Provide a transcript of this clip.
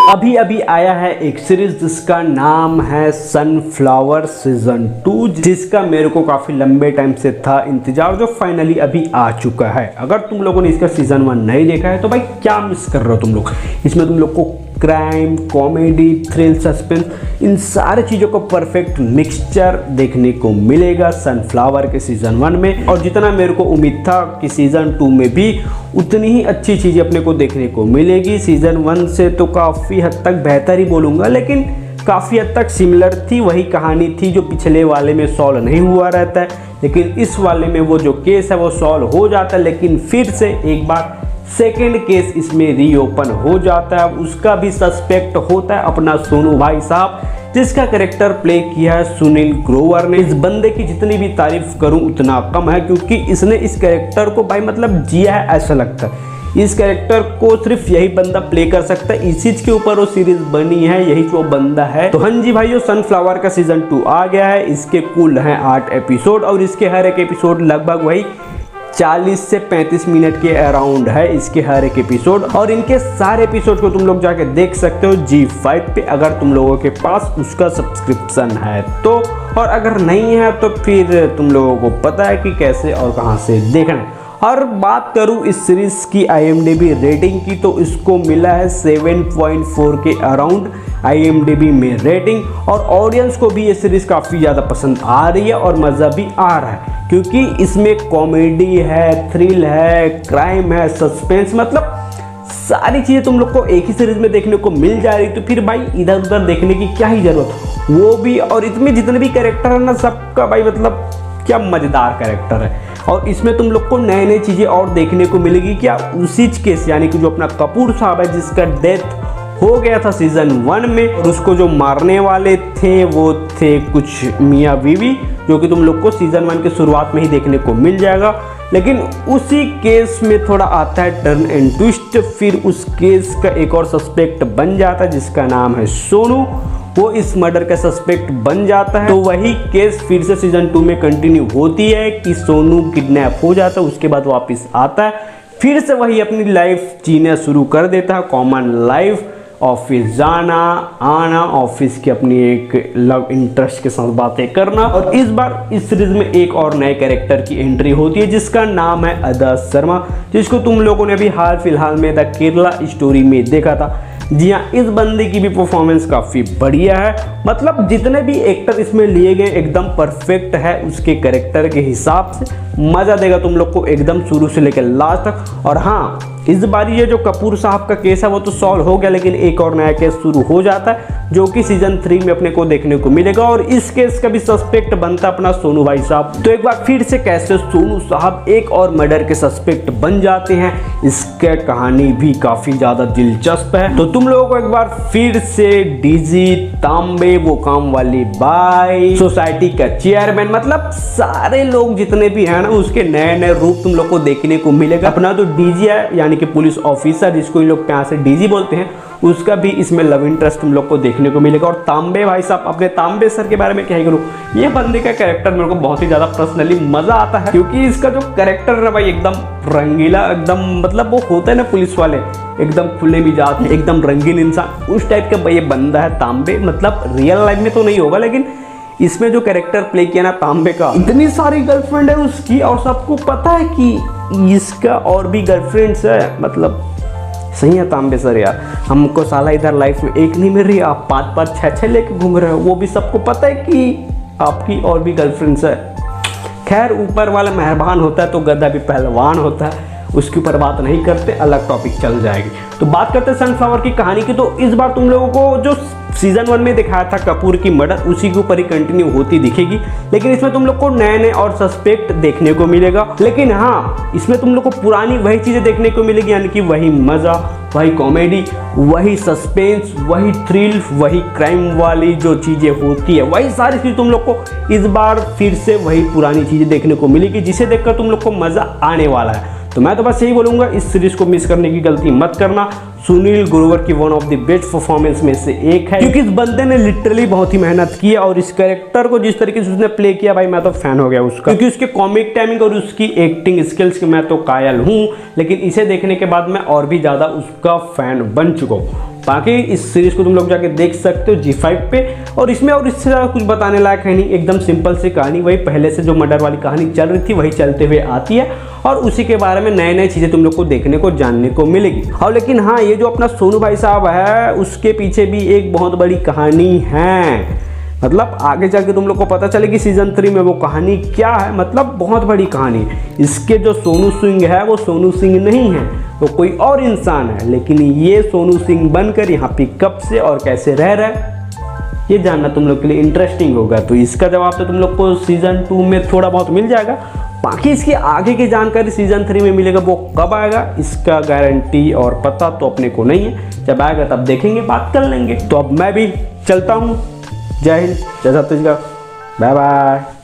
अभी अभी आया है एक सीरीज जिसका नाम है सनफ्लावर सीजन 2, जिसका मेरे को काफ़ी लंबे टाइम से था इंतजार, जो फाइनली अभी आ चुका है। अगर तुम लोगों ने इसका सीजन 1 नहीं देखा है तो भाई क्या मिस कर रहे हो तुम लोग। इसमें तुम लोग को क्राइम, कॉमेडी, थ्रिल, सस्पेंस, इन सारी चीज़ों को परफेक्ट मिक्सचर देखने को मिलेगा सनफ्लावर के सीजन 1 में। और जितना मेरे को उम्मीद था कि सीजन 2 में भी उतनी ही अच्छी चीज़ें अपने को देखने को मिलेगी। सीजन 1 से तो काफ़ी हद तक बेहतर ही बोलूँगा, लेकिन काफ़ी हद तक सिमिलर थी, वही कहानी थी जो पिछले वाले में सॉल्व नहीं हुआ रहता है, लेकिन इस वाले में वो जो केस है वो सॉल्व हो जाता है। लेकिन फिर से एक बार सेकेंड केस इसमें रीओपन हो जाता है। उसका भी सस्पेक्ट होता है अपना सोनू भाई साहब, जिसका कैरेक्टर प्ले किया है सुनील ग्रोवर ने। इस बंदे की जितनी भी तारीफ करूं उतना कम है, क्योंकि इसने इस कैरेक्टर को भाई मतलब जिया है ऐसा लगता है। इस कैरेक्टर को सिर्फ यही बंदा प्ले कर सकता है, इसी के ऊपर वो सीरीज बनी है, यही जो बंदा है। तो हाँ जी भाइयों, सनफ्लावर का सीजन 2 आ गया है। इसके कुल हैं 8 एपिसोड और इसके हर एक एपिसोड लगभग वही 40 से 35 मिनट के अराउंड है इसके हर एक एपिसोड। और इनके सारे एपिसोड को तुम लोग जाके देख सकते हो G5 पे, अगर तुम लोगों के पास उसका सब्सक्रिप्शन है तो। और अगर नहीं है तो फिर तुम लोगों को पता है कि कैसे और कहां से देखना है। और बात करूं इस सीरीज की IMDb रेटिंग की, तो इसको मिला है 7.4 के अराउंड IMDb में रेटिंग। और ऑडियंस को भी ये सीरीज काफ़ी ज़्यादा पसंद आ रही है और मज़ा भी आ रहा है, क्योंकि इसमें कॉमेडी है, थ्रिल है, क्राइम है, सस्पेंस, मतलब सारी चीज़ें तुम लोग को एक ही सीरीज में देखने को मिल जा रही। तो फिर भाई इधर उधर देखने की क्या ही ज़रूरत, वो भी। और इसमें जितने भी कैरेक्टर है ना, सबका भाई मतलब क्या मज़ेदार कैरेक्टर है। और इसमें तुम लोग को नए नए चीज़ें और देखने को मिलेगी। क्या उसी केस यानी कि जो अपना कपूर साहब है, जिसका डेथ हो गया था सीजन 1 में, और उसको जो मारने वाले थे वो थे कुछ मियाँ बीवी, जो कि तुम लोग को सीजन 1 के शुरुआत में ही देखने को मिल जाएगा। लेकिन उसी केस में थोड़ा आता है टर्न एंड ट्विस्ट। फिर उस केस का एक और सस्पेक्ट बन जाता है जिसका नाम है सोनू, वो इस मर्डर का सस्पेक्ट बन जाता है। तो वही केस फिर से सीजन 2 में कंटिन्यू होती है कि सोनू किडनैप हो जाता है, उसके बाद वापस आता है, फिर से वही अपनी लाइफ जीना शुरू कर देता है, कॉमन लाइफ, ऑफिस जाना आना, ऑफिस की अपनी एक लव इंटरेस्ट के साथ बातें करना। और इस बार इस सीरीज में एक और नए कैरेक्टर की एंट्री होती है जिसका नाम है आदर्श शर्मा, जिसको तुम लोगों ने अभी हाल फिलहाल में द केरला स्टोरी में देखा था। जी हाँ, इस बंदे की भी परफॉर्मेंस काफ़ी बढ़िया है, मतलब जितने भी एक्टर इसमें लिए गए एकदम परफेक्ट है उसके कैरेक्टर के हिसाब से। मज़ा देगा तुम लोग को एकदम शुरू से लेकर लास्ट तक। और हाँ, इस बार ये जो कपूर साहब का केस है वो तो सॉल्व हो गया, लेकिन एक और नया केस शुरू हो जाता है जो कि सीजन 3 में अपने को देखने को मिलेगा। और इस केस का भी सस्पेक्ट बनता अपना सोनू भाई साहब। तो एक बार फिर से कैसे सोनू साहब एक और मर्डर के सस्पेक्ट बन जाते हैं, इसका कहानी भी काफ़ी ज़्यादा दिलचस्प है। तो तुम लोगों को एक बार फिर से डीजी, तांबे, वो काम वाली बाई, सोसाइटी का चेयरमैन, मतलब सारे लोग जितने भी हैं ना, उसके नए नए रूप तुम लोग को देखने को मिलेगा। अपना तो डीजी है यानी कि पुलिस ऑफिसर, जिसको इन लोग प्यार से डीजी बोलते हैं, उसका भी इसमें लव इंटरेस्ट तुम लोग को देखने को मिलेगा। और तांबे भाई साहब, अपने तांबे सर के बारे में क्या ही करूँ, ये बंदे का कैरेक्टर मेरे को बहुत ही ज़्यादा पर्सनली मज़ा आता है, क्योंकि इसका जो कैरेक्टर है भाई एकदम रंगीला, एकदम मतलब वो होता है ना पुलिस वाले, एकदम खुले मिजाज, एकदम रंगीन इंसान, उस टाइप का भाई ये बंदा है तांबे। मतलब रियल लाइफ में तो नहीं होगा, लेकिन इसमें जो कैरेक्टर प्ले किया ना तांबे का, इतनी सारी गर्लफ्रेंड है उसकी और सबको पता है कि इसका और भी गर्लफ्रेंड्स है। मतलब सही है तांबे सर यार, हमको साला इधर लाइफ में एक नहीं मिल रही, आप 5-5 6-6 लेके घूम रहे हो, वो भी सबको पता है कि आपकी और भी गर्लफ्रेंड्स है। खैर ऊपर वाला मेहरबान होता है तो गधा भी पहलवान होता है, उसके ऊपर बात नहीं करते, अलग टॉपिक चल जाएगी। तो बात करते हैं सनफ्लावर की कहानी की। तो इस बार तुम लोगों को जो सीजन 1 में दिखाया था कपूर की मर्डर, उसी के ऊपर ही कंटिन्यू होती दिखेगी, लेकिन इसमें तुम लोग को नए नए और सस्पेक्ट देखने को मिलेगा। लेकिन हाँ, इसमें तुम लोग को पुरानी वही चीज़ें देखने को मिलेगी, यानी कि वही मज़ा, वही कॉमेडी, वही सस्पेंस, वही थ्रिल, वही क्राइम वाली जो चीज़ें होती है, वही सारी चीज़ तुम लोग को इस बार फिर से वही पुरानी चीज़ें देखने को मिलेगी, जिसे देखकर तुम लोग को मज़ा आने वाला है। तो मैं तो बस यही बोलूँगा, इस सीरीज को मिस करने की गलती मत करना। सुनील ग्रोवर की one of the best performance में से एक है, क्योंकि इस बंदे ने लिटरली बहुत ही मेहनत की है और इस कैरेक्टर को जिस तरीके से उसने प्ले किया भाई, मैं तो फैन हो गया उसका, क्योंकि उसके कॉमिक टाइमिंग और उसकी एक्टिंग स्किल्स के मैं तो कायल हूँ। लेकिन इसे देखने के बाद मैं और भी ज़्यादा उसका फैन बन चुका हूँ। बाकी इस सीरीज को तुम लोग जाके देख सकते हो G5 पे। और इसमें और इससे ज़्यादा कुछ बताने लायक है नहीं, एकदम सिंपल सी कहानी, वही पहले से जो मर्डर वाली कहानी चल रही थी वही चलते हुए आती है और उसी के बारे में नए नए चीज़ें तुम लोग को देखने को जानने को मिलेगी। और लेकिन हाँ, ये जो अपना सोनू भाई साहब है उसके पीछे भी एक बहुत बड़ी कहानी है, मतलब आगे जाके तुम लोग को पता चलेगी सीजन 3 में वो कहानी क्या है, मतलब बहुत बड़ी कहानी। इसके जो सोनू सिंह है वो सोनू सिंह नहीं है, वो कोई और इंसान है, लेकिन ये सोनू सिंह बनकर यहाँ पे कब से और कैसे रह रहा है ये जानना तुम लोग के लिए इंटरेस्टिंग होगा। तो इसका जवाब तो तुम लोग को सीजन 2 में थोड़ा बहुत मिल जाएगा। बाकी इसकी आगे की जानकारी सीजन 3 में मिलेगा, वो कब आएगा इसका गारंटी और पता तो अपने को नहीं है। जब आएगा तब देखेंगे, बात कर लेंगे। तो अब मैं भी चलता हूँ। जय हिंद, जय छत्तीसगढ़, बाय बाय।